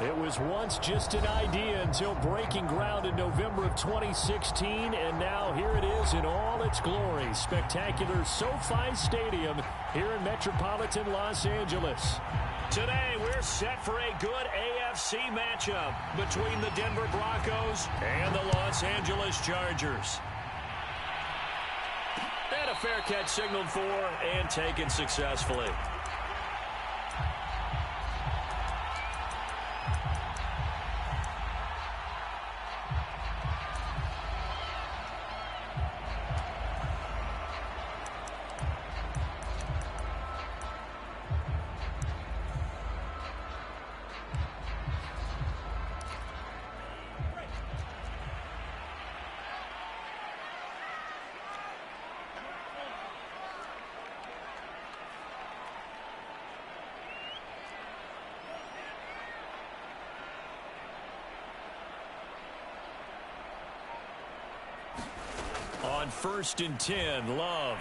It was once just an idea until breaking ground in November of 2016, and now here it is in all its glory. Spectacular SoFi Stadium here in metropolitan Los Angeles. Today, we're set for a good AFC matchup between the Denver Broncos and the Los Angeles Chargers. And a fair catch signaled for and taken successfully. On 1st and 10, Love.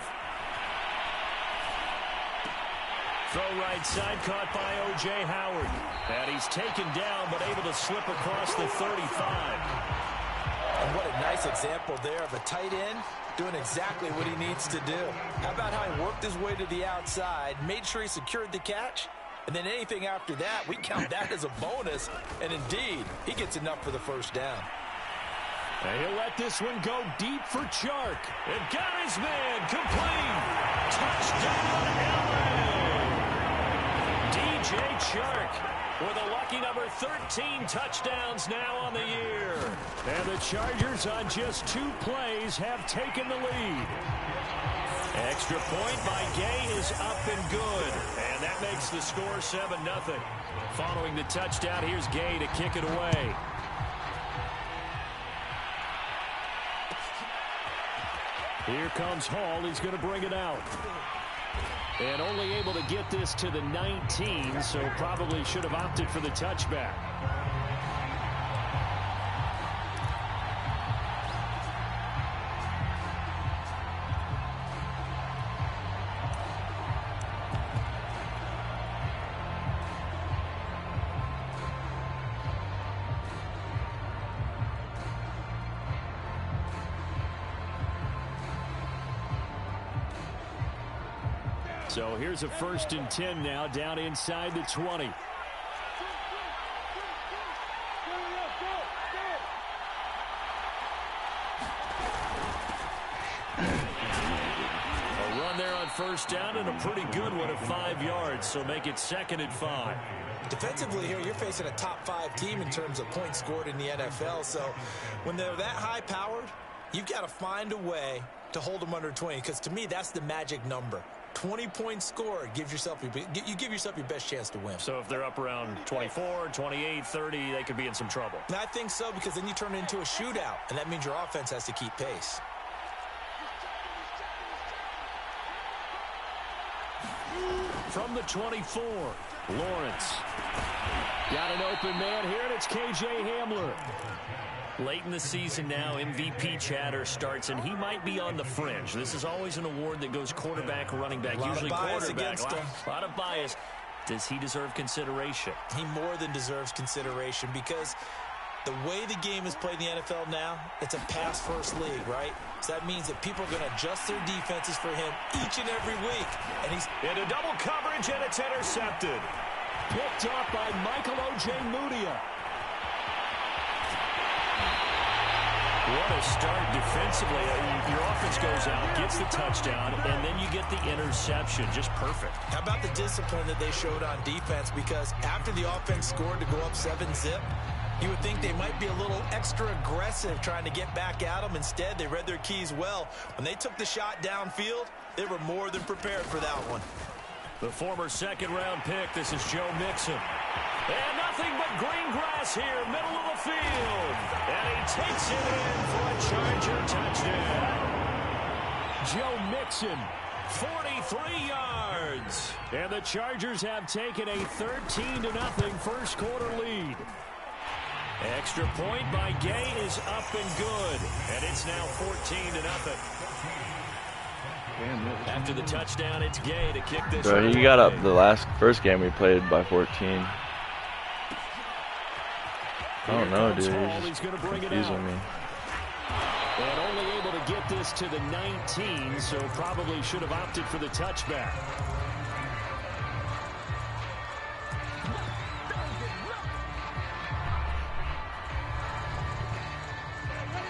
Throw right side, caught by O.J. Howard. And he's taken down, but able to slip across the 35. And what a nice example there of a tight end doing exactly what he needs to do. How about how he worked his way to the outside, made sure he secured the catch, and then anything after that, we count that as a bonus. And indeed, he gets enough for the first down. And he'll let this one go deep for Chark. And got his man complete. Touchdown, LA. DJ Chark with a lucky number 13 touchdowns now on the year. And the Chargers on just 2 plays have taken the lead. Extra point by Gay is up and good. And that makes the score 7-0. Following the touchdown, here's Gay to kick it away. Here comes Hall. He's going to bring it out. And only able to get this to the 19, so probably should have opted for the touchback. So here's a 1st and 10 now, down inside the 20. A run there on 1st down and a pretty good one at 5 yards, so make it 2nd and 5. Defensively here, you're facing a top 5 team in terms of points scored in the NFL. So when they're that high-powered, you've got to find a way to hold them under 20, because to me, that's the magic number. 20 points scored, you give yourself your best chance to win. So if they're up around 24, 28, 30, they could be in some trouble. And I think so, because then you turn it into a shootout, and that means your offense has to keep pace. From the 24, Lawrence. Got an open man here, and it's K.J. Hamler. Late in the season now, MVP chatter starts, and he might be on the fringe. This is always an award that goes quarterback or running back, usually quarterback. A lot of bias. Does he deserve consideration? He more than deserves consideration, because the way the game is played in the NFL now, it's a pass-first league, right? So that means that people are going to adjust their defenses for him each and every week. And he's into double coverage, and it's intercepted. Picked up by Michael O.J. Mudia. What a start defensively. Your offense goes out, gets the touchdown, and then you get the interception. Just perfect. How about the discipline that they showed on defense? Because after the offense scored to go up 7-zip, you would think they might be a little extra aggressive trying to get back at them. Instead, they read their keys well. When they took the shot downfield, they were more than prepared for that one. The former 2nd-round pick, this is Joe Mixon. And nothing but green grass here, middle of the field. And he takes it in for a Charger touchdown. Joe Mixon, 43 yards. And the Chargers have taken a 13-0 first quarter lead. Extra point by Gay is up and good. And it's now 14-0. After the touchdown, it's Gay to kick this. Bro, he got up the first game we played by 14. I don't know, dude. He's going to bring it Confusing out. me. And only able to get this to the 19, so probably should have opted for the touchback.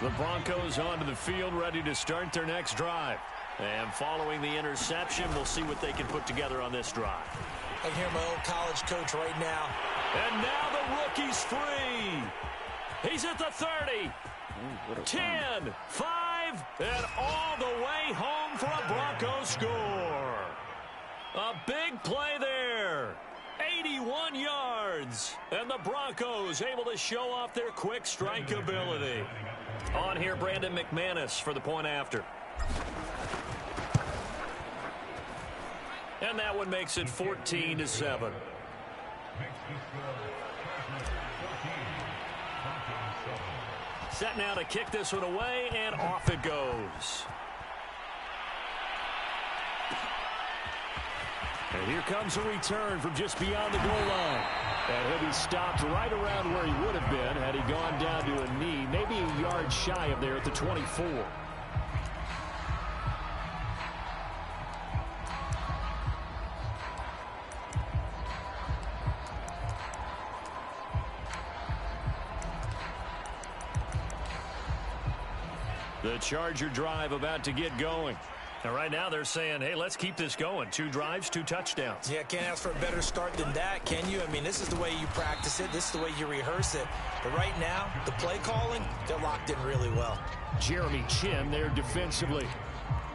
The Broncos onto the field, ready to start their next drive. And following the interception, we'll see what they can put together on this drive. I hear my old college coach right now. And now the rookie's free. He's at the 30. 10, 5, and all the way home for a Broncos score. A big play there. 81 yards. And the Broncos able to show off their quick strike ability. On here, Brandon McManus for the point after. And that one makes it 14-7. Set now to kick this one away, and off it goes. And here comes a return from just beyond the goal line. And he'll be stopped right around where he would have been had he gone down to a knee, maybe a yard shy of there at the 24. The Charger drive about to get going. And right now they're saying, hey, let's keep this going. 2 drives, 2 touchdowns. Yeah, can't ask for a better start than that, can you? I mean, this is the way you practice it. This is the way you rehearse it. But right now, the play calling, they're locked in really well. Jeremy Chin there defensively.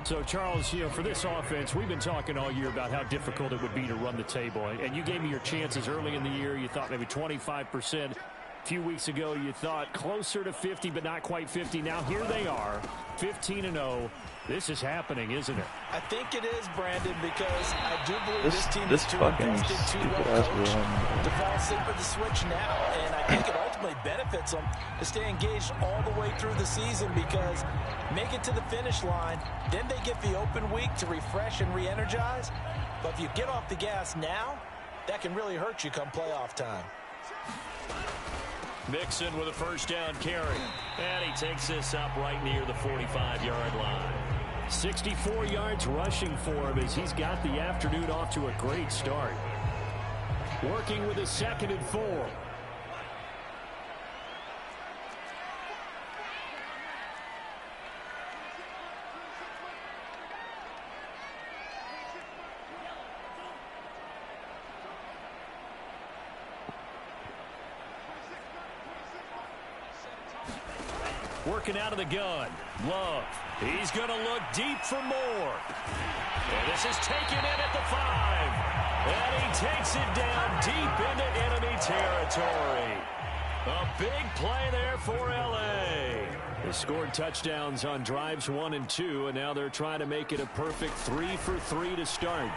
So, Charles, you know, for this offense, we've been talking all year about how difficult it would be to run the table. And you gave me your chances early in the year. You thought maybe 25%. A few weeks ago, you thought closer to 50, but not quite 50. Now, here they are, 15-0. This is happening, isn't it? I think it is, Brandon, because I do believe this team is too fucking invested, too well coached to fall asleep with the switch now. And I think it ultimately benefits them to stay engaged all the way through the season, because make it to the finish line, then they get the open week to refresh and re-energize. But if you get off the gas now, that can really hurt you come playoff time. Mixon with a first down carry. And he takes this up right near the 45-yard line. 64 yards rushing for him as he's got the afternoon off to a great start. Working with a 2nd and 4. Working out of the gun. Love. He's going to look deep for more. And this is taken in at the 5. And he takes it down deep into enemy territory. A big play there for L.A. They scored touchdowns on drives 1 and 2, and now they're trying to make it a perfect 3 for 3 to start.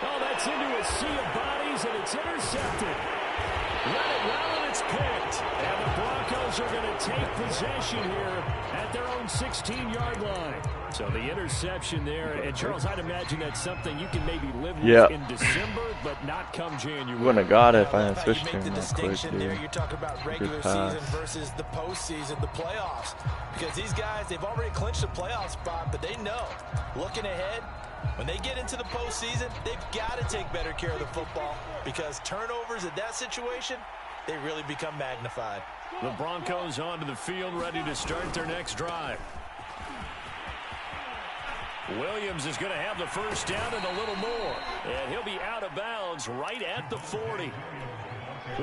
Oh, that's into a sea of bodies, and it's intercepted. Let it well, and it's picked. And the Broncos are going to take possession here at their own 16-yard line. So the interception there, and Charles, I'd imagine that's something you can maybe live with in December, but not come January. Wouldn't have got it if I hadn't switched to him the that distinction quick, there. dude. You're talking about regular season versus the postseason, the playoffs. Because these guys, they've already clinched a playoff spot, but they know, looking ahead, when they get into the postseason, they've got to take better care of the football, because turnovers in that situation, they really become magnified. The Broncos onto the field, ready to start their next drive. Williams is going to have the first down and a little more. And he'll be out of bounds right at the 40.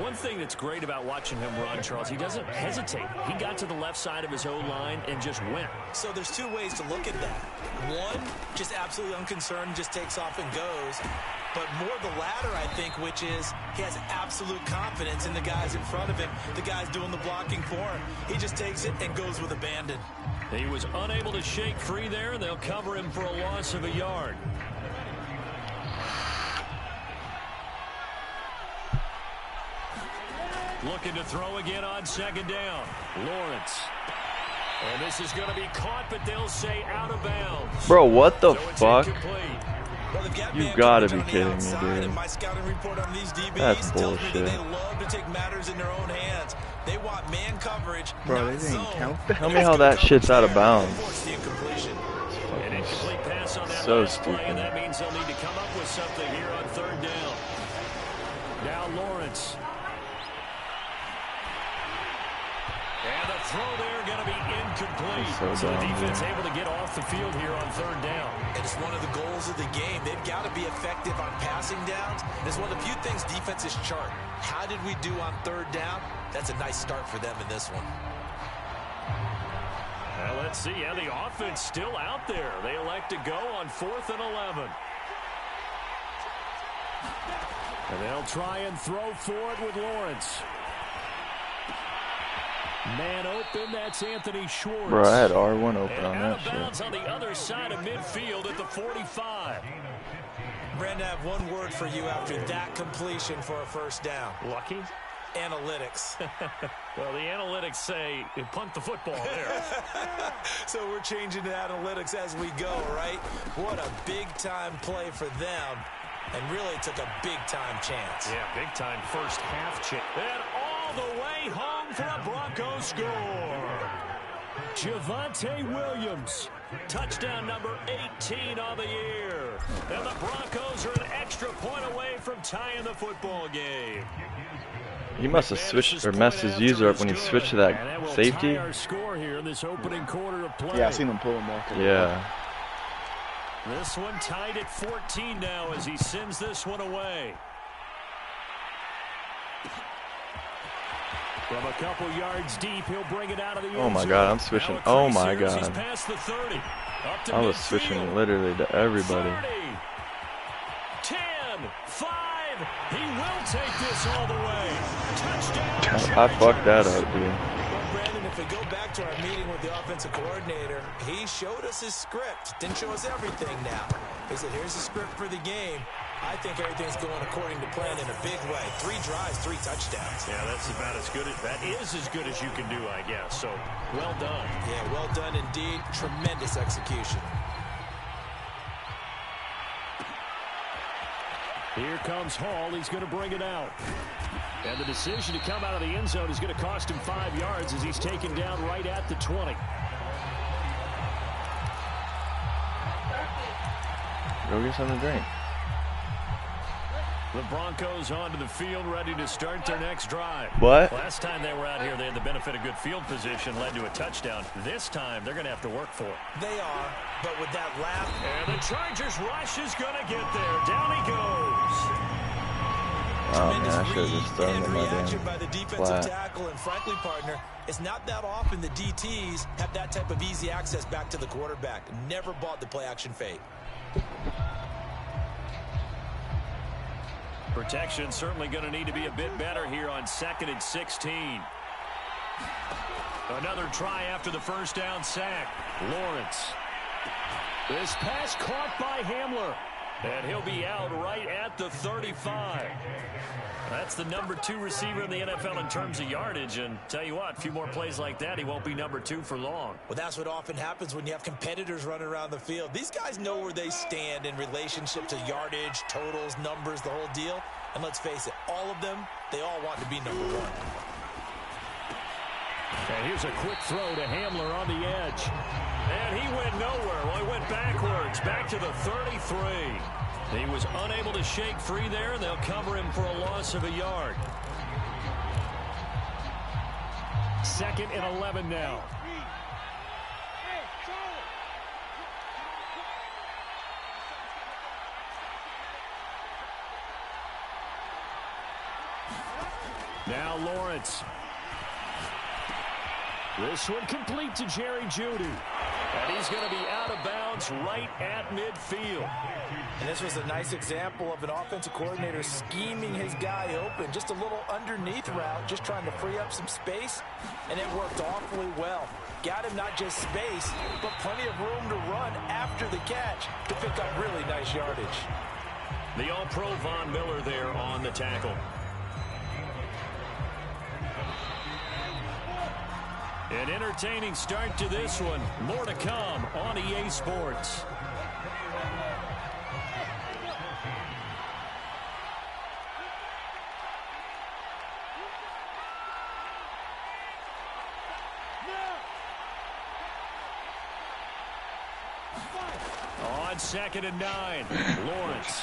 One thing that's great about watching him run, Charles, he doesn't hesitate. He got to the left side of his O-line and just went. So there's 2 ways to look at that. One, just absolutely unconcerned, just takes off and goes. But more the latter, I think, which is he has absolute confidence in the guys in front of him, the guys doing the blocking for him. He just takes it and goes with abandon. He was unable to shake free there, and they'll cover him for a loss of a yard. Looking to throw again on 2nd down. Lawrence. And this is going to be caught, but they'll say out of bounds. Bro, what the fuck? Incomplete. You gotta be kidding me, dude. My scouting report on these DBs That's tells me that bullshit. they love to take matters in their own hands. They want man coverage, Bro, not they didn't zone. count that. Tell me how that shit's out of bounds. Force the incompletion. An incomplete pass on that So last play, and stupid. that means they'll need to come up with something here on third down. Now Lawrence. And the throw there going to be incomplete. So the dumb, defense dude. able to get off the field here on third down. And it's one of the goals of the game. They've got to be effective on passing downs. And it's one of the few things defenses chart. How did we do on third down? That's a nice start for them in this one. Well, let's see. Yeah, the offense still out there. They elect to go on 4th and 11. And they'll try and throw for it with Lawrence. Man open, that's Anthony Schwartz. Bro, I had R1 open And on out that of shit. bounds on the other side of midfield at the 45. Brandon, I have one word for you after that completion for a first down. Lucky? Analytics. Well, the analytics say punt the football there. So we're changing to analytics as we go, right? What a big-time play for them. And really took a big-time chance. Yeah, big-time first half chance. And all the way home for a Broncos score. Javonte Williams, touchdown number 18 on the year. And the Broncos are an extra point away from tying the football game. He must have switched or messed his user up when he switched to that will safety. tie our score here in this opening quarter of play. Yeah, I seen him pull him off. Yeah. This one tied at 14 now as he sends this one away. From a couple yards deep, he'll bring it out of the end Oh my zone. God, I'm switching. Now Oh across my here as he's God. past the 30. Up to I was midfield. switching literally to everybody. 30, 10, 5. He will take this all the way. Touchdown. I fucked that up, dude. Well, Brandon, if we go back to our meeting with the offensive coordinator, he showed us his script. Didn't show us everything now. He said, here's the script for the game. I think everything's going according to plan in a big way. 3 drives, 3 touchdowns. Yeah, that's about as good as that is as good as you can do, I guess. So, well done. Yeah, well done indeed. Tremendous execution. Here comes Hall. He's going to bring it out. And the decision to come out of the end zone is going to cost him 5 yards as he's taken down right at the 20. Go get something to drink. The Broncos onto the field, ready to start their next drive. What? Last time they were out here, they had the benefit of good field position, led to a touchdown. This time, they're going to have to work for it. They are, but with that last... And the Chargers rush is going to get there. Down he goes. Oh man, I should have just thrown and him my reaction damn by the defensive flat. tackle, and frankly, partner, it's not that often the DTs have that type of easy access back to the quarterback. Never bought the play-action fade. Protection certainly going to need to be a bit better here on 2nd and 16. Another try after the first down sack. Lawrence. This pass caught by Hamler. And he'll be out right at the 35. That's the number 2 receiver in the NFL in terms of yardage. And tell you what, a few more plays like that, he won't be number 2 for long. Well, that's what often happens when you have competitors running around the field. These guys know where they stand in relationship to yardage, totals, numbers, the whole deal. And let's face it, all of them, they all want to be number 1. And here's a quick throw to Hamler on the edge. And he went nowhere. Well, he went backwards, back to the 33. He was unable to shake free there, and they'll cover him for a loss of a yard. 2nd and 11 now. Now Lawrence. This one complete to Jerry Jeudy. And he's going to be out of bounds right at midfield. And this was a nice example of an offensive coordinator scheming his guy open. Just a little underneath route, just trying to free up some space. And it worked awfully well. Got him not just space, but plenty of room to run after the catch to pick up really nice yardage. The All-Pro Von Miller there on the tackle. An entertaining start to this one. More to come on EA Sports. on 2nd and 9. Lawrence.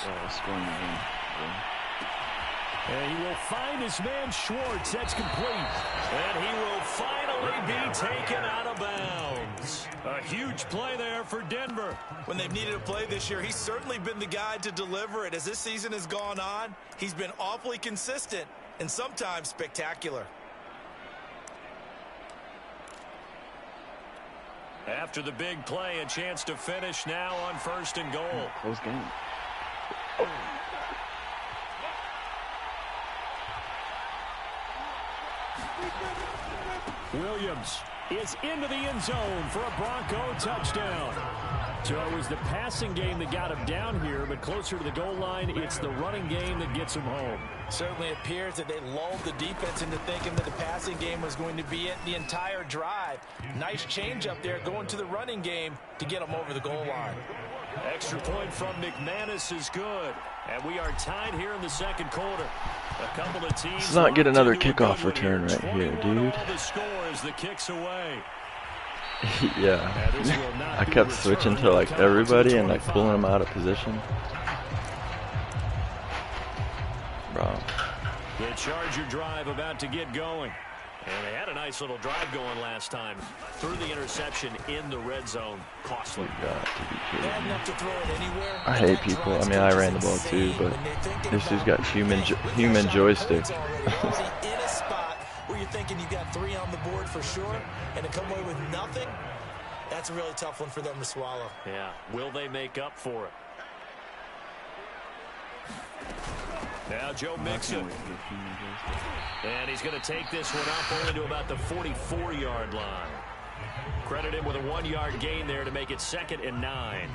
And he will find his man Schwartz. That's complete. And he will finally be taken out of bounds. A huge play there for Denver. When they've needed a play this year, he's certainly been the guy to deliver it. As this season has gone on, he's been awfully consistent and sometimes spectacular. After the big play, a chance to finish now on 1st and goal. Close game. Williams is into the end zone for a Bronco touchdown. So it was the passing game that got him down here, but closer to the goal line, it's the running game that gets him home. Certainly appears that they lulled the defense into thinking that the passing game was going to be it the entire drive. Nice change up there going to the running game to get them over the goal line. Extra point from McManus is good. And we are tied here in the 2nd quarter. A couple of teams. Let's not get another kickoff return right here, dude. The score as the kicks away. Yeah. I kept switching to like everybody and like pulling them out of position. Bro. The Charger drive about to get going. And they had a nice little drive going last time. Threw the interception in the red zone. Costly. Got to be kidding me. Enough to throw it anywhere. I hate people. I mean, I ran the ball too, but this dude's got human joystick. In a spot where you're thinking you got 3 on the board for sure, and to come away with nothing, that's a really tough one for them to swallow. Yeah. Will they make up for it? Now Joe Mixon. And he's going to take this one up only to about the 44-yard line. Credit him with a 1-yard gain there to make it 2nd and 9.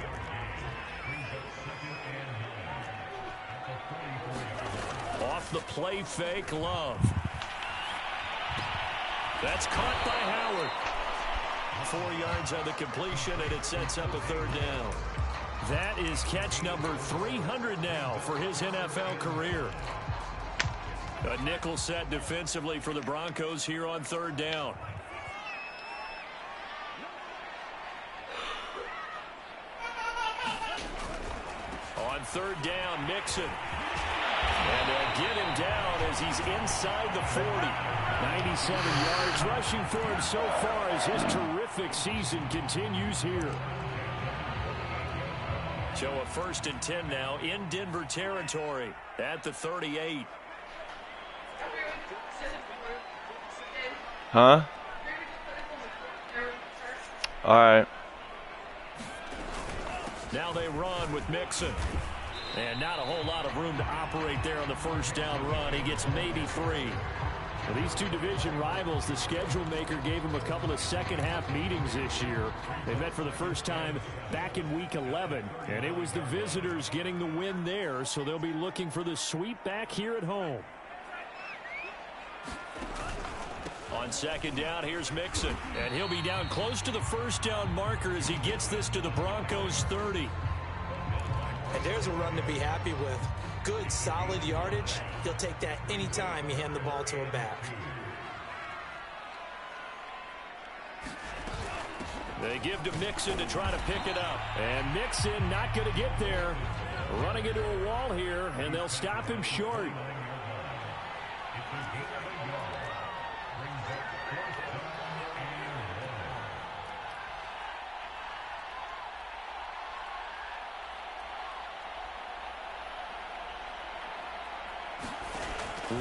Off the play fake, Love. That's caught by Howard. 4 yards on the completion, and it sets up a 3rd down. That is catch number 300 now for his NFL career. A nickel set defensively for the Broncos here on 3rd down. On 3rd down, Mixon. And they'll get him down as he's inside the 40. 97 yards rushing for him so far as his terrific season continues here. So a 1st and 10 now in Denver territory at the 38. Huh? All right. Now they run with Mixon. And not a whole lot of room to operate there on the 1st down run. He gets maybe 3. Well, these two division rivals, the schedule maker gave them a couple of second-half meetings this year. They met for the first time back in Week 11, and it was the visitors getting the win there, so they'll be looking for the sweep back here at home. On 2nd down, here's Mixon, and he'll be down close to the 1st down marker as he gets this to the Broncos 30. And there's a run to be happy with. Good, solid yardage. He'll take that anytime you hand the ball to him back. They give to Mixon to try to pick it up. And Mixon not going to get there. Running into a wall here, and they'll stop him short.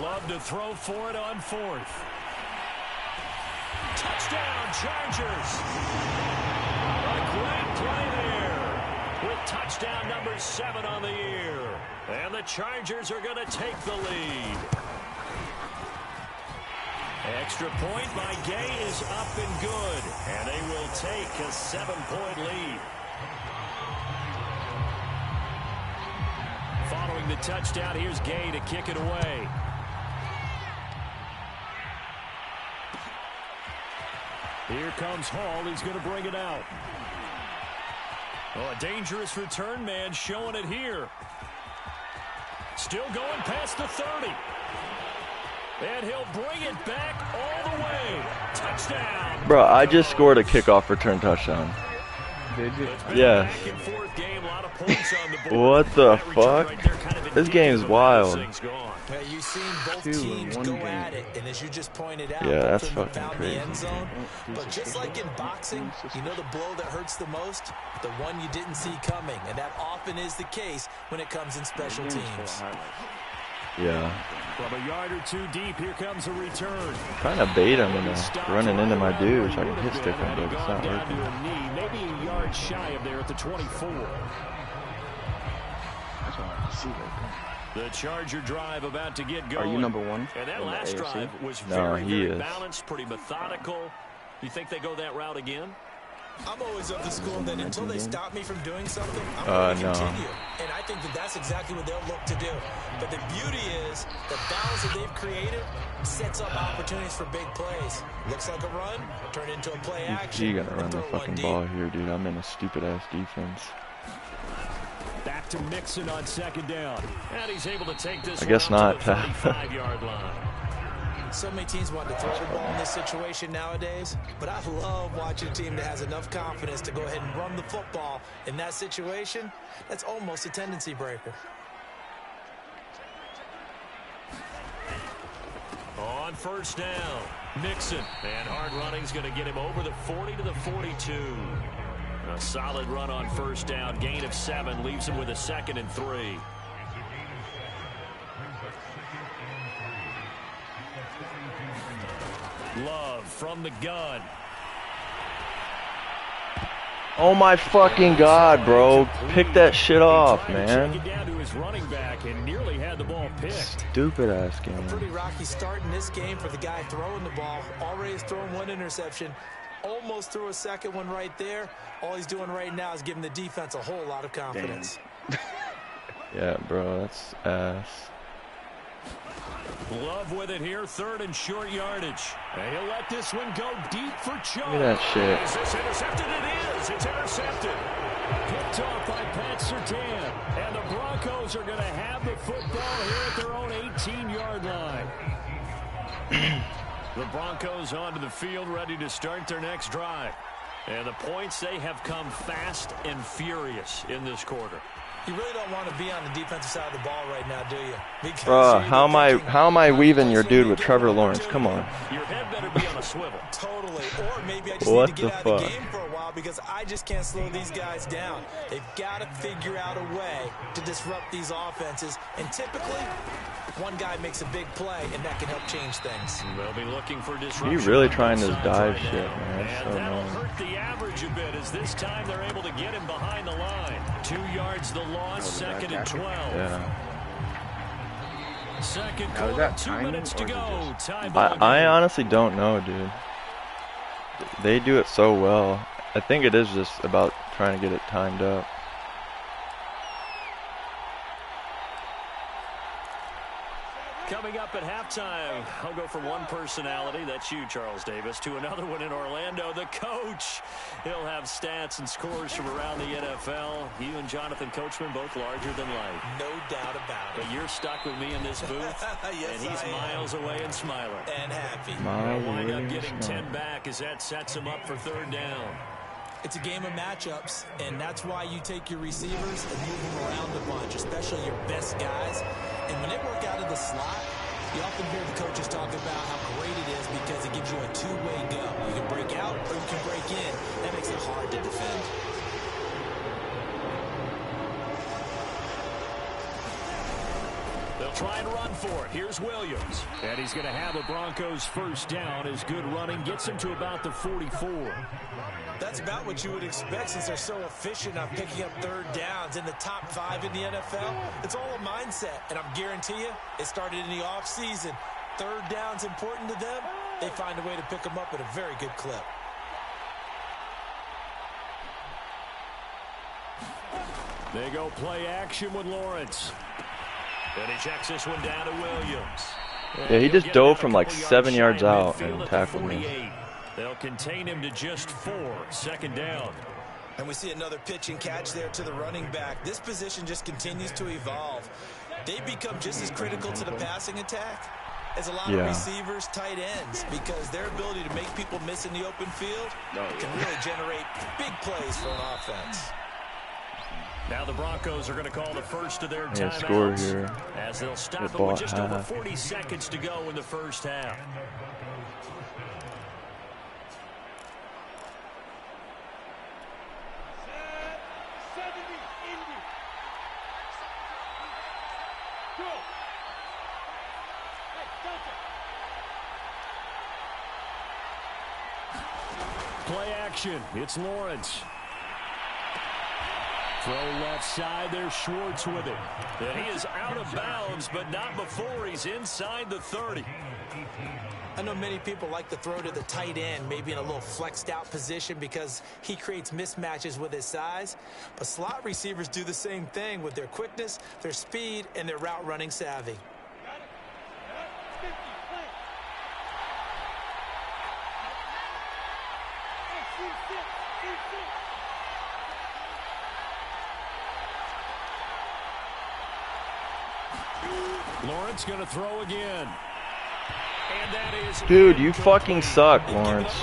Love to throw for it on 4th. Touchdown, Chargers. A great play there with touchdown number 7 on the year. And the Chargers are going to take the lead. Extra point by Gay is up and good. And they will take a 7-point lead. Following the touchdown, here's Gay to kick it away. Here comes Hall. He's going to bring it out. Oh, a dangerous return man showing it here. Still going past the 30. And he'll bring it back all the way. Touchdown. Bro, I just scored a kickoff return touchdown. Did you? Yes. Back and forth game. A lot of points on the board. What the That return fuck? right there kind of This game's indicative of where this wild. thing's gone. Yeah, you've seen both teams go at it, and as you just pointed out, Yeah, both that's of them fucking found crazy. the end zone. But just like in boxing, you know the blow that hurts the most? The one you didn't see coming, and that often is the case when it comes in special teams. Yeah. From a yard or two deep, here comes a return. Trying to bait him and running into my dude so I can hit stick him, but it's not Down working. to a knee, maybe a yard shy of there at the 24. That's all I see right The Charger drive about to get going. Are you number one? And that in the last AFC? drive was No, very, he very is. balanced, pretty methodical. You think they go that route again? I'm always of the school that until they stop me from doing something, I'm going to no. continue. And I think that that's exactly what they'll look to do. But the beauty is the balance that they've created sets up opportunities for big plays. Looks like a run, turn into a play action. You gotta run and the throw one fucking deep. ball here, dude. I'm in a stupid ass defense. Back to Mixon on second down. And he's able to take this I guess one out not. to the 35-yard line. So many teams want to throw the ball in this situation nowadays, but I love watching a team that has enough confidence to go ahead and run the football in that situation. That's almost a tendency breaker. On first down, Mixon. And hard running's going to get him over the 40 to the 42. A solid run on first down. Gain of 7 leaves him with a 2nd and 3. Love from the gun. Oh my fucking god, bro. Pick that shit off, Check it man. down to his running back and nearly had the ball picked. Stupid ass game. Pretty rocky start in this game for the guy throwing the ball. Already has thrown one interception. Almost threw a second one right there. All he's doing right now is giving the defense a whole lot of confidence. Yeah, bro, that's ass. Love with it here, 3rd and short yardage. And he'll let this one go deep for Chubb. Look at that shit. Is this intercepted? It is. It's intercepted. Picked off by Pat Surtain. And the Broncos are going to have the football here at their own 18-yard line. The Broncos onto the field, ready to start their next drive. And the points, they have come fast and furious in this quarter. You really don't want to be on the defensive side of the ball right now, do you? Because Bro, you're how am I weaving your thinking, dude with Trevor Lawrence? Come on. Your head better be on a swivel. Totally. Or maybe I just What need to the get out of the fuck? game for a while because I just can't slow these guys down. They've got to figure out a way to disrupt these offenses. And typically, one guy makes a big play, and that can help change things. They'll be looking for disruption. You really trying on this both dive sides shit, right now. man. It's And so that'll annoying. hurt the average a bit as this time they're able to get him behind the line. 2 yards the loss, 2nd and 12. Yeah. Second Now, is quarter, that 2 timing, minutes to or is it go. just- Tie ball I game. honestly don't know, dude. They do it so well. I think it is just about trying to get it timed up. Coming up at halftime, I'll go from one personality, that's you, Charles Davis, to another one in Orlando, the coach. He'll have stats and scores from around the NFL. You and Jonathan Coachman, both larger than life. No doubt about it. But you're stuck with me in this booth, Yes, and he's I am. miles away and smiling. And happy. Miles They'll wind away up and getting smiling. 10 back as that sets him up for 3rd down. It's a game of matchups, and that's why you take your receivers and move them around a bunch, especially your best guys. And when they work out of the slot, you often hear the coaches talk about how great it is because it gives you a two-way go. You can break out or you can break in. That makes it hard to defend. They'll try and run for it. Here's Williams. And he's going to have a Broncos 1st down as good running gets him to about the 44. That's about what you would expect since they're so efficient on picking up 3rd downs in the top 5 in the NFL. It's all a mindset, and I'm guarantee you it started in the offseason. 3rd down's important to them. They find a way to pick them up at a very good clip. They go play action with Lawrence. And he checks this one down to Williams. Yeah, he just He'll get dove out a from like couple 7 yards shy of out midfield and at the tackled me. 48. They'll contain him to just 4. 2nd down. And we see another pitch and catch there to the running back. This position just continues to evolve. They become just as critical to the passing attack as a lot of receivers, tight ends, because their ability to make people miss in the open field can really generate big plays for an offense. Now the Broncos are going to call the first of their Yeah, score timeouts here. as they'll stop The it with just ball over half. 40 seconds to go in the first half. Play action. It's Lawrence. Throw left side. There's Schwartz with it. And he is out of bounds, but not before he's inside the 30. I know many people like to throw to the tight end, maybe in a little flexed out position because he creates mismatches with his size. But slot receivers do the same thing with their quickness, their speed, and their route running savvy. Lawrence going to throw again. And that is Dude, you fucking suck, Lawrence.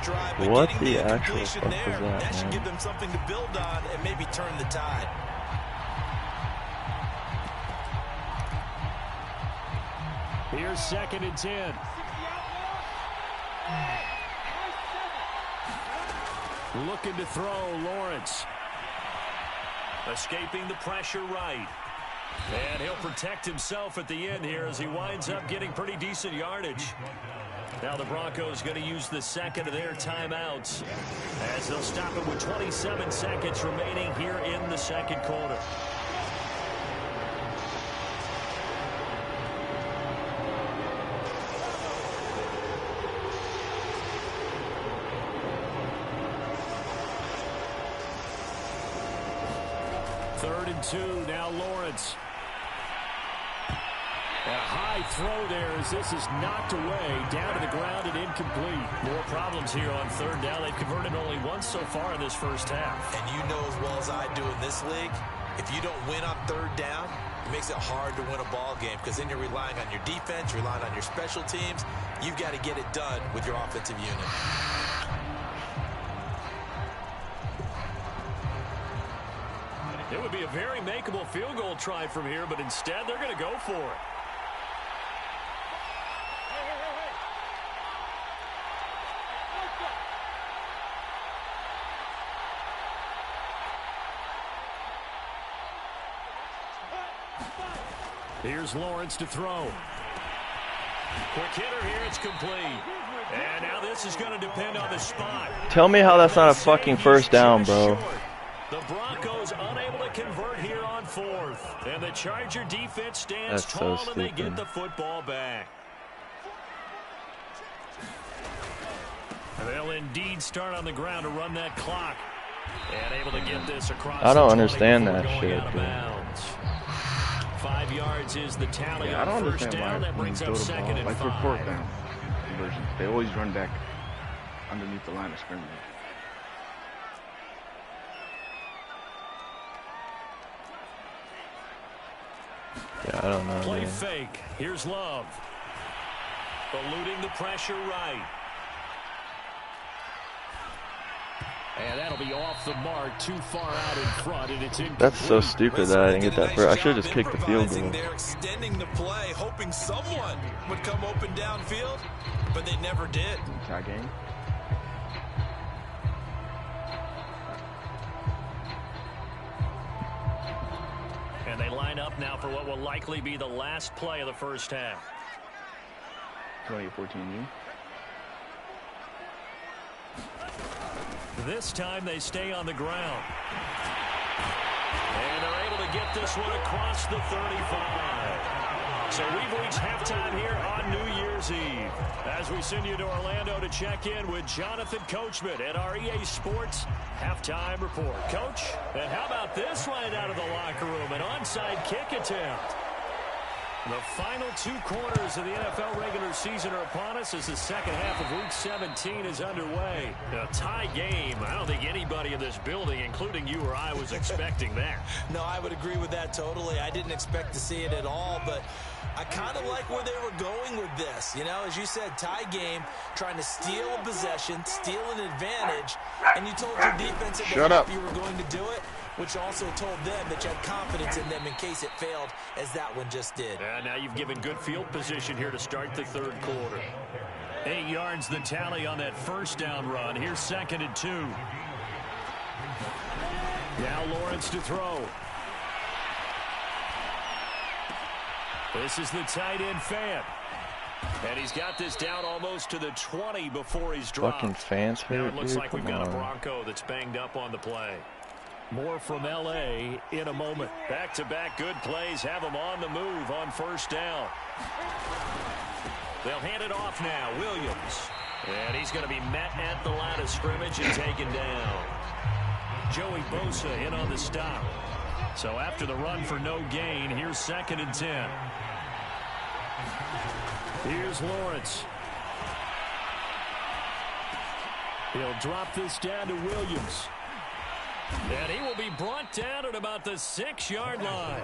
Drive, what the actual fuck was that should man? give them something to build on and maybe turn the tide. Here's 2nd and 10. Looking to throw, Lawrence. Escaping the pressure right. And he'll protect himself at the end here as he winds up getting pretty decent yardage. Now the Broncos going to use the second of their timeouts as they'll stop it with 27 seconds remaining here in the second quarter. Third and 2, now Lawrence. A high throw there as this is knocked away, down to the ground and incomplete. More problems here on third down. They've converted only once so far in this first half. And you know as well as I do in this league, if you don't win on third down, it makes it hard to win a ball game because then you're relying on your defense, you're relying on your special teams. You've got to get it done with your offensive unit. It would be a very makeable field goal try from here, but instead they're going to go for it. Here's Lawrence to throw. Quick hitter here, it's complete. And now this is going to depend on the spot. Tell me how that's not a fucking first down, bro. The Broncos unable to convert here on fourth. And the Charger defense stands tall and they get the football back. They'll indeed start on the ground to run that clock. And able to get this across. I don't understand that shit, dude. 5 yards is the tally I on don't first understand down. why That when brings you up throw the 2nd ball, and like for 5. fourth down conversions, they always run back underneath the line of scrimmage. Yeah, I don't know. Play Man. fake. Here's Love. Eluding the pressure right. And that'll be off the mark, too far out in front, and it's incomplete. That's so stupid that I didn't get that first. I should have just kicked the field goal. They're extending the play, hoping someone would come open downfield, but they never did. Tie game. And they line up now for what will likely be the last play of the first half. 20-14. This time they stay on the ground. And they're able to get this one across the 35. So we've reached halftime here on New Year's Eve. As we send you to Orlando to check in with Jonathan Coachman at our EA Sports Halftime Report. Coach, and how about this right out of the locker room? An onside kick attempt. The final 2 quarters of the NFL regular season are upon us as the second half of Week 17 is underway. A tie game. I don't think anybody in this building, including you or I, was expecting that. No, I would agree with that totally. I didn't expect to see it at all, but I kind of like where they were going with this. You know, as you said, tie game, trying to steal a possession, steal an advantage, and you told your defense that you were going to do it. which also told them that you had confidence in them in case it failed, as that one just did. And now you've given good field position here to start the third quarter. 8 yards the tally on that first down run. Here's 2nd and 2. Now Lawrence to throw. This is the tight end Fant. And he's got this down almost to the 20 before he's dropped. Fucking fans hurt, Now it looks dude. like we've got a Bronco that's banged up on the play. More from L.A. in a moment. Back-to-back good plays have them on the move on first down. They'll hand it off now. Williams. And he's going to be met at the line of scrimmage and taken down. Joey Bosa in on the stop. So after the run for no gain, here's 2nd and 10. Here's Lawrence. He'll drop this down to Williams. And he will be brought down at about the 6-yard line.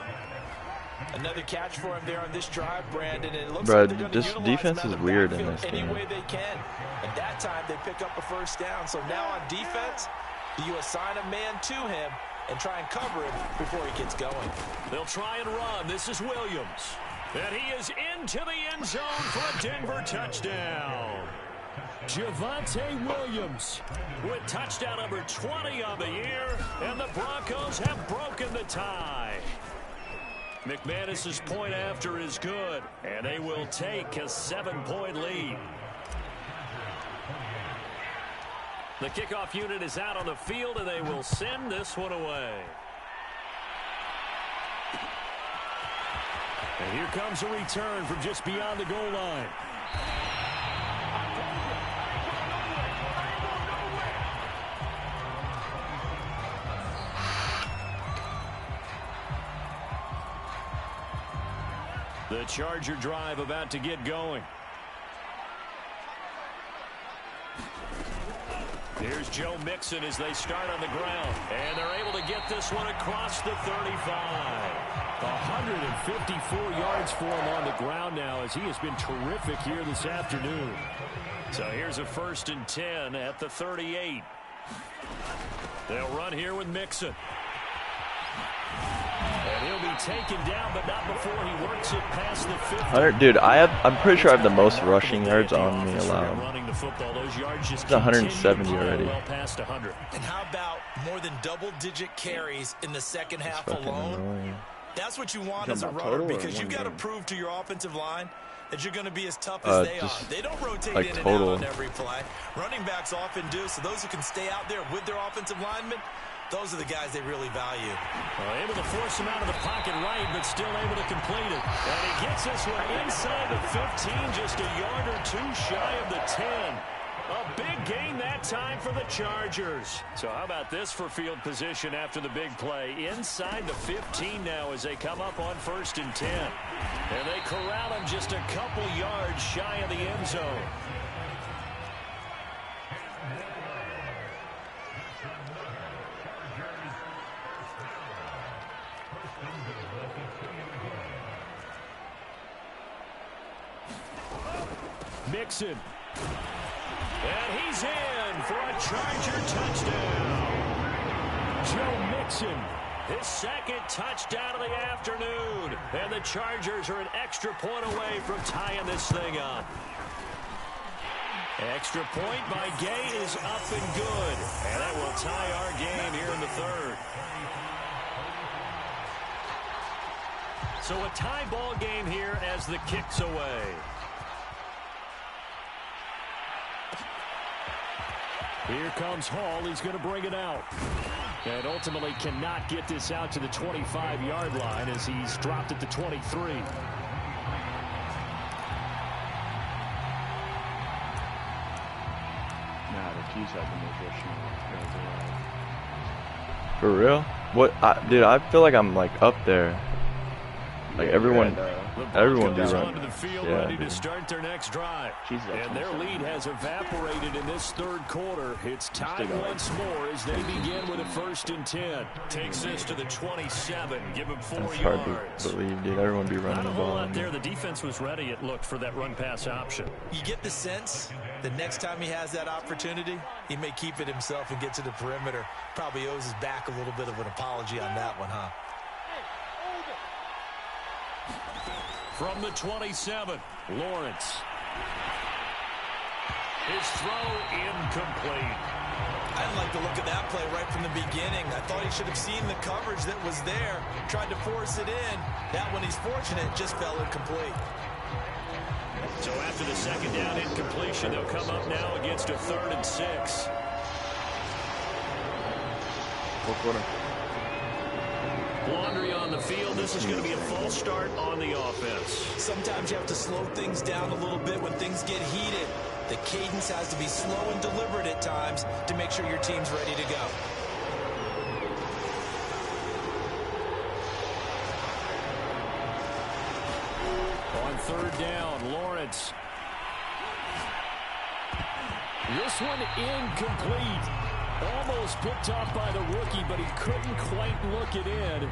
Another catch for him there on this drive, Brandon. And it looks Bro, like they're this defense is weird in this any game. way they can. At that time, they pick up a first down. So now on defense, do you assign a man to him and try and cover him before he gets going? They'll try and run. This is Williams. And he is into the end zone for a Denver touchdown. Javonte Williams with touchdown number 20 on the year, and the Broncos have broken the tie. McManus's point after is good, and they will take a 7-point lead. The kickoff unit is out on the field, and they will send this one away. And here comes a return from just beyond the goal line. The Charger drive about to get going. Here's Joe Mixon as they start on the ground. And they're able to get this one across the 35. 154 yards for him on the ground now as he has been terrific here this afternoon. So here's a 1st and 10 at the 38. They'll run here with Mixon. And he'll be taken down, but not before he works it past the 50. Dude, I'm pretty sure I have the most rushing yards on me allowed. It's 170 already. Well past 100. And how about more than double-digit carries in the second half Fucking alone? annoying. That's what you want You as a talking about runner, total or because you've one got to game? prove to your offensive line that you're going to be as tough as they are. Just They don't rotate like in and total. out on every play. Running backs often do, so those who can stay out there with their offensive linemen, those are the guys they really value. Able to force him out of the pocket right, but still able to complete it. And he gets this one inside the 15, just a yard or two shy of the 10. A big gain that time for the Chargers. So how about this for field position after the big play? Inside the 15 now as they come up on 1st and 10. And they corral him just a couple yards shy of the end zone. Mixon. And he's in for a Charger touchdown. Joe Mixon, his 2nd touchdown of the afternoon. And the Chargers are an extra point away from tying this thing up. Extra point by Gay is up and good. And that will tie our game here in the 3rd. So a tie ball game here as the kick's away. Here comes Hall. He's going to bring it out. And ultimately cannot get this out to the 25-yard line as he's dropped at the 23. Nah, the Chiefs have the most rushing. For real? What? Dude, I feel like I'm like up there. Like everyone do Broncos run. onto the field, Yeah, ready to dude. start their next drive. Jesus, And their lead has evaporated in this 3rd quarter. It's tied Still got it. once more as they begin with a 1st and 10. Takes this to the 27. Give him 4 It's hard yards. to believe, dude. Everyone be running Not the a whole ball. lot there. The defense was ready, it looked, for that run-pass option. You get the sense The next time he has that opportunity, he may keep it himself and get to the perimeter. Probably owes his back a little bit of an apology on that one, huh? From the 27, Lawrence. His throw incomplete. I didn't like the look of that play right from the beginning. I thought he should have seen the coverage that was there, tried to force it in. That one, he's fortunate, just fell incomplete. So after the second down incompletion, they'll come up now against a 3rd and 6. What quarter? Laundry on the field. This is going to be a false start on the offense. Sometimes you have to slow things down a little bit when things get heated. The cadence has to be slow and deliberate at times to make sure your team's ready to go. On 3rd down, Lawrence. This one incomplete. Almost picked off by the rookie, but he couldn't quite look it in.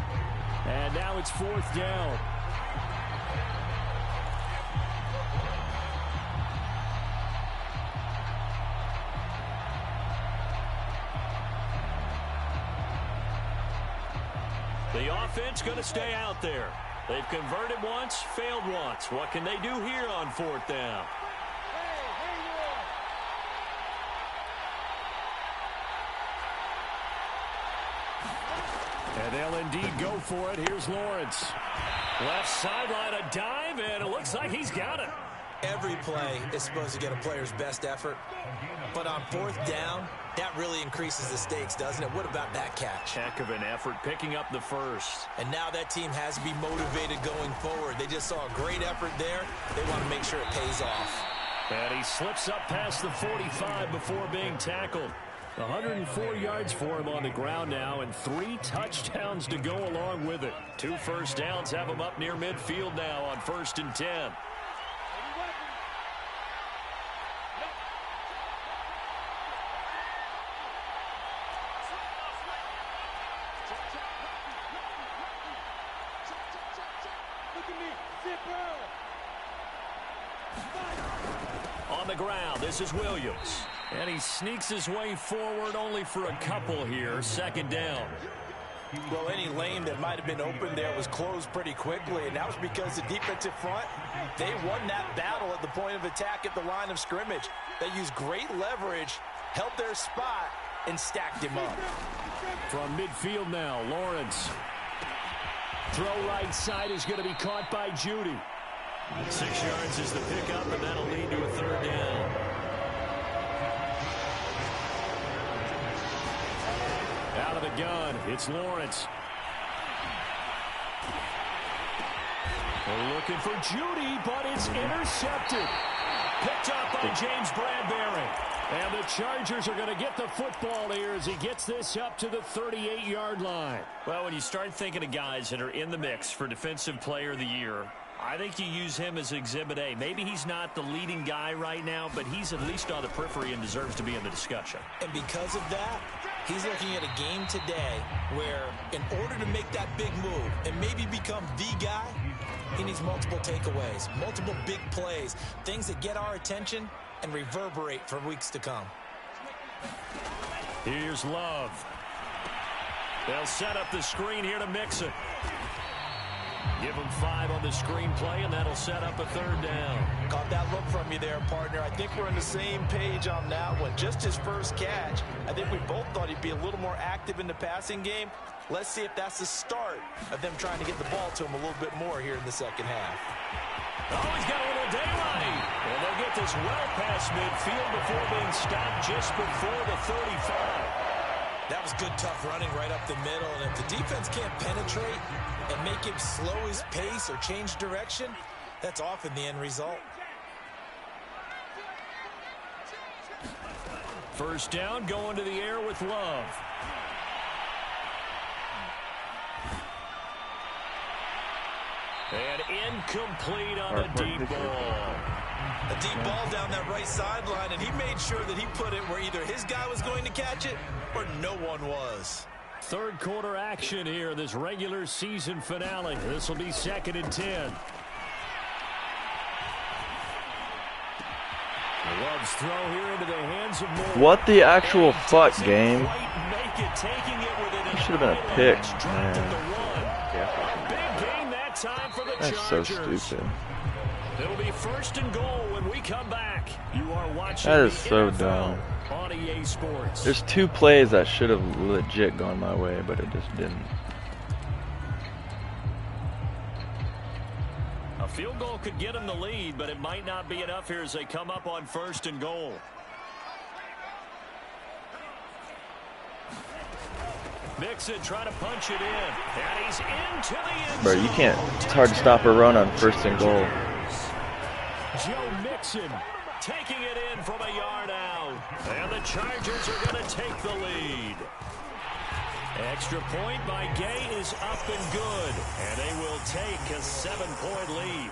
And now it's 4th down. The offense going to stay out there. They've converted once, failed once. What can they do here on 4th down? And they'll indeed go for it. Here's Lawrence. Left sideline, a dive, and it looks like he's got it. Every play is supposed to get a player's best effort. But on 4th down, that really increases the stakes, doesn't it? What about that catch? Heck of an effort, picking up the first. And now that team has to be motivated going forward. They just saw a great effort there. They want to make sure it pays off. And he slips up past the 45 before being tackled. 104 yards for him on the ground now, and 3 touchdowns to go along with it. 2 first downs have him up near midfield now on 1st and 10. On the ground, this is Williams. And he sneaks his way forward only for a couple here. 2nd down. Well, any lane that might have been open there was closed pretty quickly, and that was because the defensive front, they won that battle at the point of attack at the line of scrimmage. They used great leverage, held their spot, and stacked him up. From midfield now, Lawrence. Throw right side is going to be caught by Judy. 6 yards is the pickup, and that'll lead to a 3rd down. Out of the gun, it's Lawrence. They're looking for Judy, but it's intercepted. Picked up by James Bradbury. And the Chargers are going to get the football here as he gets this up to the 38-yard line. Well, when you start thinking of guys that are in the mix for Defensive Player of the Year, I think you use him as Exhibit A. Maybe he's not the leading guy right now, but he's at least on the periphery and deserves to be in the discussion. And because of that, he's looking at a game today where in order to make that big move and maybe become the guy, he needs multiple takeaways, multiple big plays, things that get our attention and reverberate for weeks to come. Here's Love. They'll set up the screen here to mix it. Give him 5 on the screenplay, and that'll set up a 3rd down. Caught that look from you there, partner. I think we're on the same page on that one. Just his first catch. I think we both thought he'd be a little more active in the passing game. Let's see if that's the start of them trying to get the ball to him a little bit more here in the second half. Oh, he's got a little daylight. And they'll get this well past midfield before being stopped just before the 35. That was good, tough running right up the middle. And if the defense can't penetrate and make him slow his pace or change direction, that's often the end result. First down, going to the air with Love. And incomplete on a deep ball. A deep ball down that right sideline, and he made sure that he put it where either his guy was going to catch it or no one was. 3rd quarter action here, this regular season finale. This will be 2nd and 10. Love's throw here into the hands of Moore. What the actual fuck, game? It should have been a pick, man. Big gain that time for the That's so Chargers. stupid. It'll be 1st and goal when we come back. You are watching That is the so NFL dumb. on EA Sports. There's 2 plays that should have legit gone my way, but it just didn't. A field goal could get them the lead, but it might not be enough here as they come up on 1st and goal. Mixon trying to punch it in, and he's into the end zone. Bro, you can't. It's hard to stop a run on 1st and goal. Joe Mixon taking it in from a yard out, and the Chargers are going to take the lead. Extra point by Gay is up and good, and they will take a 7-point lead.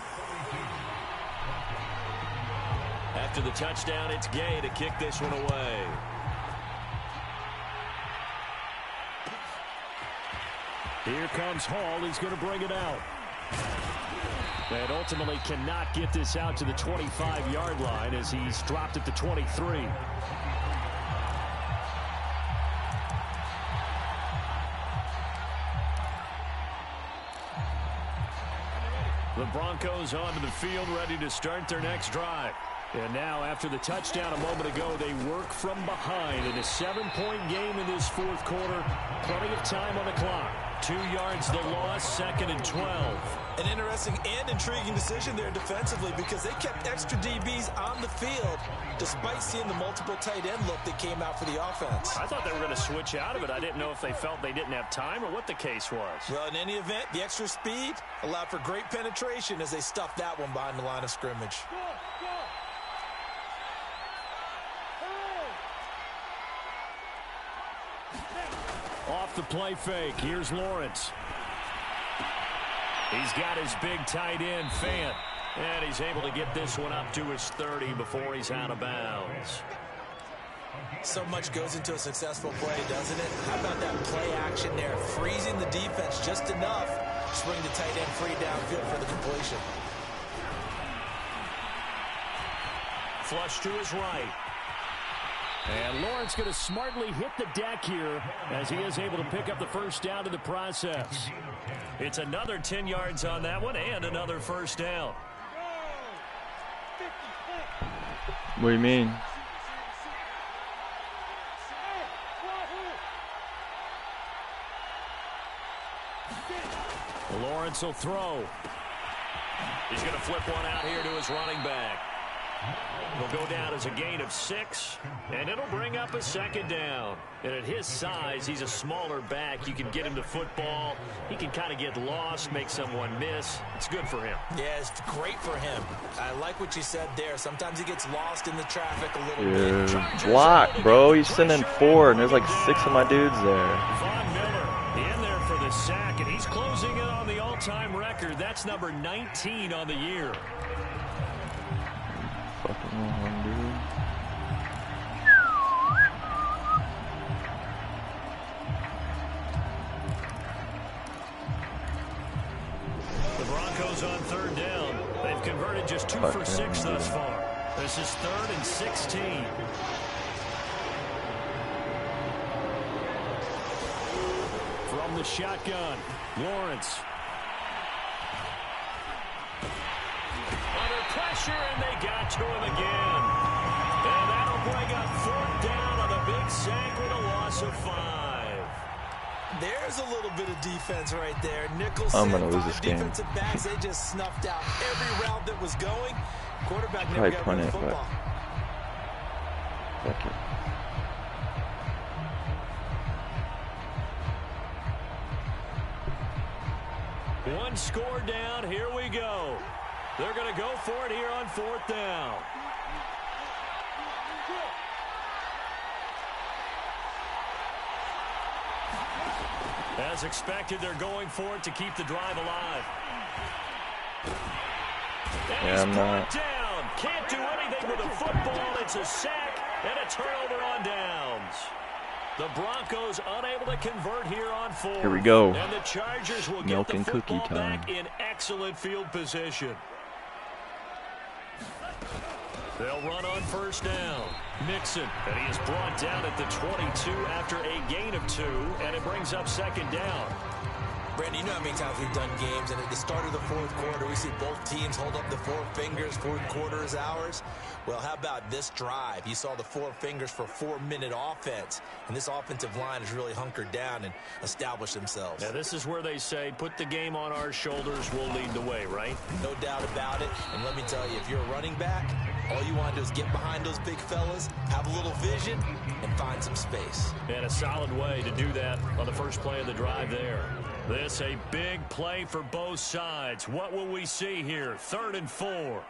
After the touchdown, it's Gay to kick this one away. Here comes Hall. He's going to bring it out. And ultimately cannot get this out to the 25-yard line as he's dropped at the 23. The Broncos onto the field, ready to start their next drive. And now, after the touchdown a moment ago, they work from behind in a 7-point game in this 4th quarter. Plenty of time on the clock. 2 yards the loss, 2nd and 12. An interesting and intriguing decision there defensively because they kept extra DBs on the field despite seeing the multiple tight end look that came out for the offense. I thought they were going to switch out of it. I didn't know if they felt they didn't have time or what the case was. Well, in any event, the extra speed allowed for great penetration as they stuffed that one behind the line of scrimmage. Off the play fake, here's Lawrence. He's got his big tight end, Fant. And he's able to get this one up to his 30 before he's out of bounds. So much goes into a successful play, doesn't it? How about that play action there? Freezing the defense just enough to bring the tight end free downfield for the completion. Flush to his right. And Lawrence going to smartly hit the deck here as he is able to pick up the first down in the process. It's another 10 yards on that one and another first down. What do you mean? Lawrence will throw. He's going to flip one out here to his running back. Will go down as a gain of 6, and it'll bring up a 2nd down. And at his size, he's a smaller back. You can get him the football. He can kind of get lost, make someone miss. It's good for him. Yeah, it's great for him. I like what you said there. Sometimes he gets lost in the traffic a little bit. Block, bro. He's sending 4, and there's like 6 of my dudes there. Von Miller in there for the sack, and he's closing in on the all-time record. That's number 19 on the year. Fucking wrong, dude. The Broncos on 3rd down. They've converted just 2 for 6 thus far. This is 3rd and 16. From the shotgun, Lawrence. Under pressure, and they got to him again. And that'll bring up 4th down on a big sack with a loss of 5. There's a little bit of defense right there. Nicholson, I'm gonna lose this game. defensive backs, they just snuffed out every route that was going. Quarterback never Probably got rid punt of it, the football. Fuck it. One score down. Here we go. They're going to go for it here on 4th down. As expected, they're going for it to keep the drive alive. Yeah, I'm not. Down. Can't do anything with the football. It's a sack and a turnover on downs. The Broncos unable to convert here on 4th. Here we go. And the Chargers will Milk get the and cookie football time. back in excellent field position. They'll run on first down. Mixon, and he is brought down at the 22 after a gain of 2, and it brings up second down. Brandon, you know how many times we've done games, and at the start of the fourth quarter, we see both teams hold up the 4 fingers, fourth quarter is ours. Well, how about this drive? You saw the 4 fingers for 4-minute offense, and this offensive line has really hunkered down and established themselves. Now, this is where they say, put the game on our shoulders, we'll lead the way, right? No doubt about it, and let me tell you, if you're a running back, all you want to do is get behind those big fellas, have a little vision, and find some space. And a solid way to do that on the first play of the drive there. This a big play for both sides. What will we see here? 3rd and 4.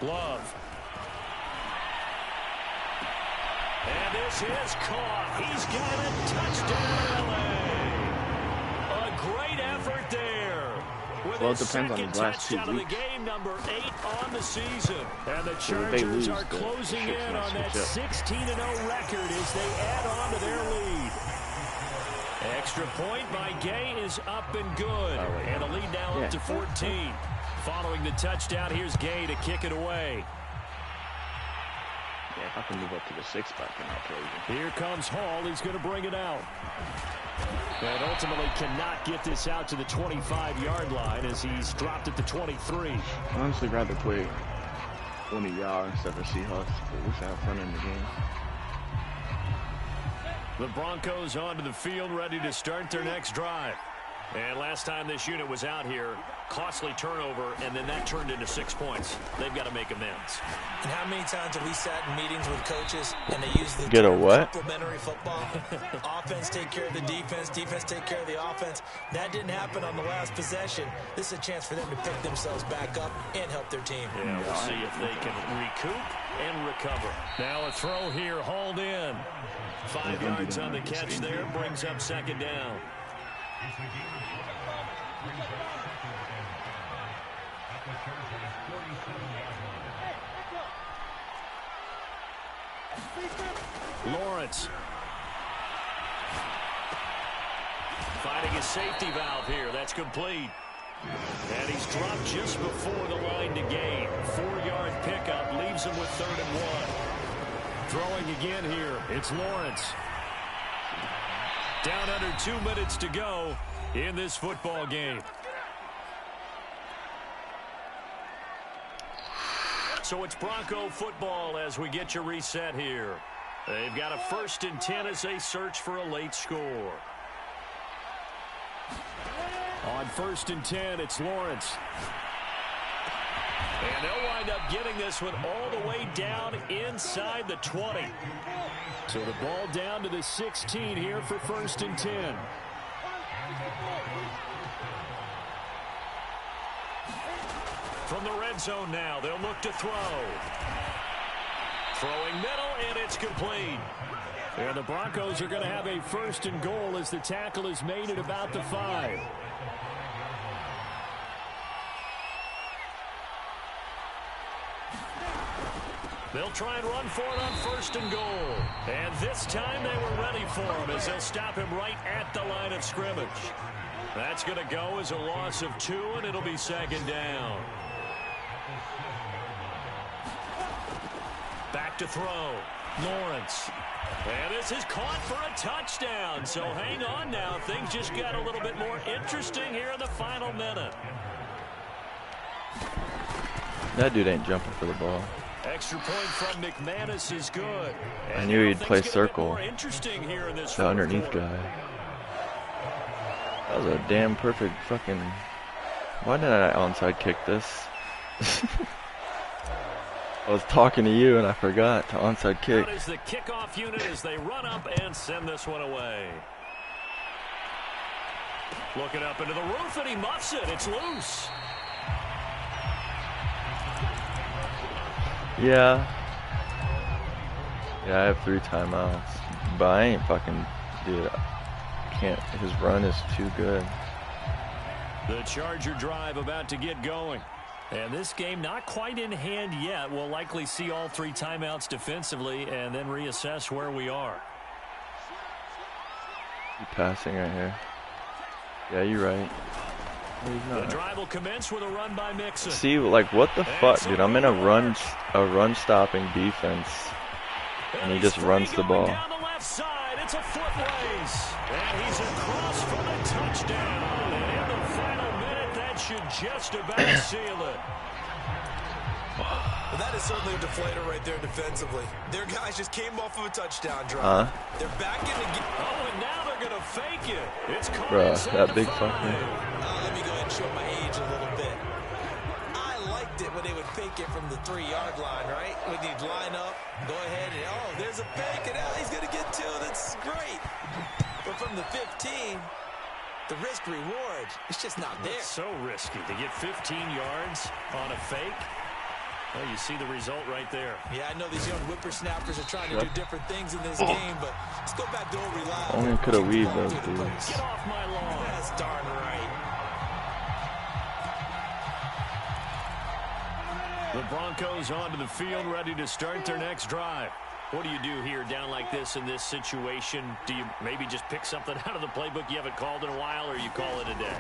Love. And this is caught. He's got a touchdown, LA. A great effort there. Well, it depends on his last 2 touchdown weeks. Of the game, number 8 on the season. And the Chargers are closing in on that 16-0 record as they add on to their lead. Extra point by Gay is up and good. And the lead now up to 14. Following the touchdown, here's Gay to kick it away. Yeah, if I can move up to the 6 spot, then I'll play you. Here comes Hall. He's going to bring it out. And ultimately cannot get this out to the 25-yard line as he's dropped at the 23. I'd honestly rather play one of y'all instead of Seahawks, but we should have fun in the game. The Broncos onto the field, ready to start their next drive. And last time this unit was out here, costly turnover, and then that turned into 6 points. They've got to make amends. And how many times have we sat in meetings with coaches and they use the Get a what? complementary football? Offense take care of the defense, defense take care of the offense. That didn't happen on the last possession. This is a chance for them to pick themselves back up and help their team. Yeah, we'll see if they can recoup and recover. Now a throw here, hauled in. 5 yards on the catch there, brings up second down. Lawrence finding his safety valve here. That's complete. And he's dropped just before the line to gain. 4-yard pickup leaves him with 3rd and 1. Throwing again here. It's Lawrence. Down under 2 minutes to go in this football game. So it's Bronco football as we get you reset here. They've got a 1st and 10 as they search for a late score. On 1st and 10, it's Lawrence. And they'll wind up getting this one all the way down inside the 20. So the ball down to the 16 here for 1st and 10. From the red zone now, they'll look to throw. Throwing middle, and it's complete. And the Broncos are going to have a 1st and goal as the tackle is made at about the 5. They'll try and run for it on 1st and goal. And this time they were ready for him as they'll stop him right at the line of scrimmage. That's going to go as a loss of 2, and it'll be 2nd down. Back to throw. Lawrence. And this is caught for a touchdown. So hang on now. Things just got a little bit more interesting here in the final minute. That dude ain't jumping for the ball. Extra point from McManus is good. I knew he'd play circle. Here in this the underneath guy. That was a damn perfect fucking... Why did I onside kick this? I was talking to you and I forgot to onside kick. That is the kickoff unit as they run up and send this one away. Looking up into the roof and he muffs it. It's loose. Yeah, I have 3 timeouts, but I ain't fucking, dude, can't, his run is too good. The Charger drive about to get going. And this game not quite in hand yet. We'll likely see all 3 timeouts defensively and then reassess where we are. Keep passing right here. Yeah, you're right. No, he's The not. drive will commence with a run by Mixon. See, like, what the fuck, dude? I'm in a run-stopping defense, and he just runs the ball. Down the left side. It's a foot race. And he's across for the touchdown. And in the final minute, that should just about seal it. Well, that is certainly a deflator right there defensively. Their guys just came off of a touchdown drive. They're back in the game. Oh, and now they're going to fake it. It's caught Bruh, inside that the big 5. fucker. Let me go ahead and show my age a little bit. I liked it when they would fake it from the 3-yard line, right? When you'd line up, go ahead and, oh, there's a fake, and now he's going to get 2. That's great. But from the 15, the risk-reward, it's just not there. It's so risky to get 15 yards on a fake. Well, you see the result right there. Yeah, I know these young whippersnappers are trying to do different things in this game, but let's go back to old reliable. Only could have weaved those dudes. Get off my lawn. That's darn right. The Broncos onto the field, ready to start their next drive. What do you do here down like this in this situation? Do you maybe just pick something out of the playbook you haven't called in a while, or you call it a day?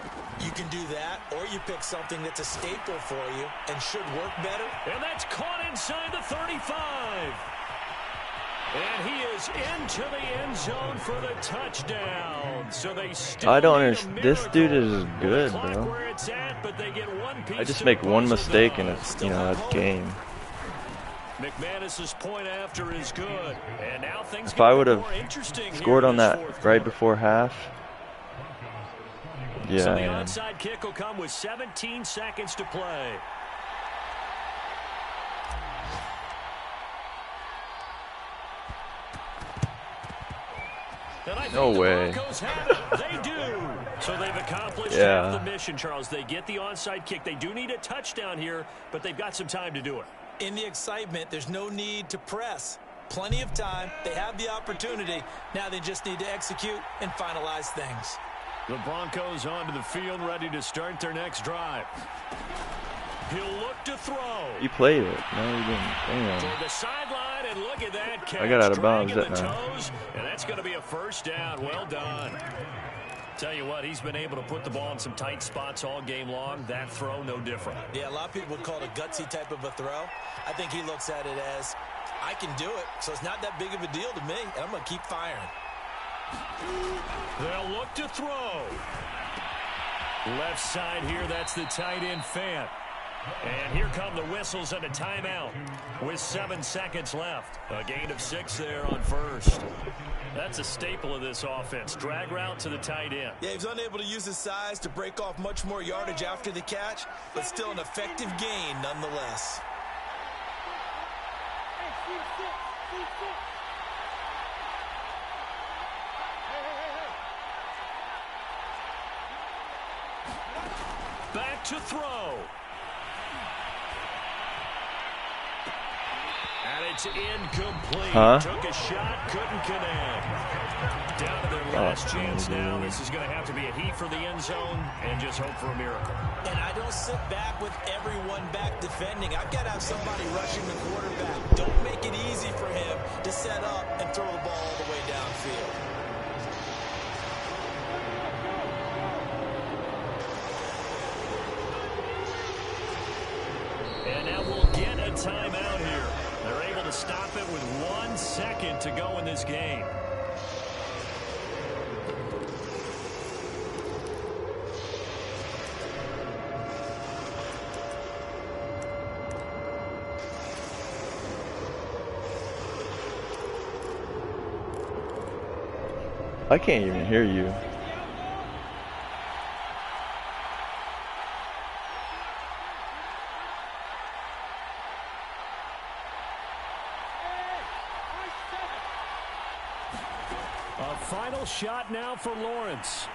You can do that, or you pick something that's a staple for you and should work better. And that's caught inside the 35. And he is into the end zone for the touchdown. So they still I don't need a understand. This dude is good, clock bro. where it's at, but they get one piece I just to make the one puzzle mistake done. and it's, you know, that's game. McManus's point after is good. And now things If I get would have more interesting scored here on in this that fourth right quarter. before half, yeah, So the I am. onside kick will come with 17 seconds to play. And I think No the way. Broncos have it. They do. So they've accomplished Yeah. half the mission, Charles. They get the onside kick. They do need a touchdown here, but they've got some time to do it. In the excitement, there's no need to press. Plenty of time. They have the opportunity. Now they just need to execute and finalize things. The Broncos onto the field, ready to start their next drive. He'll look to throw. You played it. No, you didn't. Damn. Toward the sideline, and look at that catch. I got out of bounds Dragging that the time. toes, and that's going to be a first down. Well done. Tell you what, he's been able to put the ball in some tight spots all game long. That throw, no different. Yeah, a lot of people would call it a gutsy type of a throw. I think he looks at it as, I can do it, so it's not that big of a deal to me, and I'm going to keep firing. They'll look to throw. Left side here, that's the tight end Fant. And here come the whistles and a timeout with 7 seconds left. A gain of 6 there on first. That's a staple of this offense. Drag route to the tight end. Yeah, he's unable to use his size to break off much more yardage after the catch, but still an effective gain nonetheless. Back to throw. And it's incomplete. Huh? Took a shot, couldn't connect. Down to their last chance now. This is going to have to be a heat for the end zone and just hope for a miracle. And I don't sit back with everyone back defending. I've got to have somebody rushing the quarterback. Don't make it easy for him to set up and throw the ball all the way downfield. And now we'll get a timeout here. They're able to stop it with 1 second to go in this game. I can't even hear you. A final shot now for Lawrence.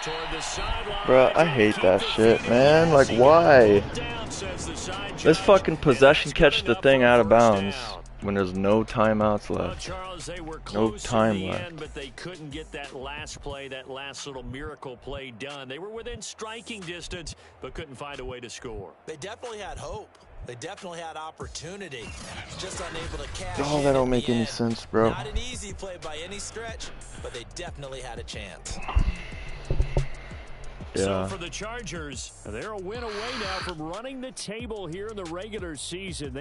Toward the sideline. Bruh, I hate that shit, man. Like, why? Let's fucking possession catch the thing out of bounds when there's no timeouts left. Charles, they were No close time in the left. end, but they couldn't get that last play, that last little miracle play done. They were within striking distance, but couldn't find a way to score. They definitely had hope. They definitely had opportunity, just unable to cash Oh, in that don't at make the any end. sense, bro. Not an easy play by any stretch, but they definitely had a chance. So Yeah. for the Chargers, they're a win away now from running the table here in the regular season.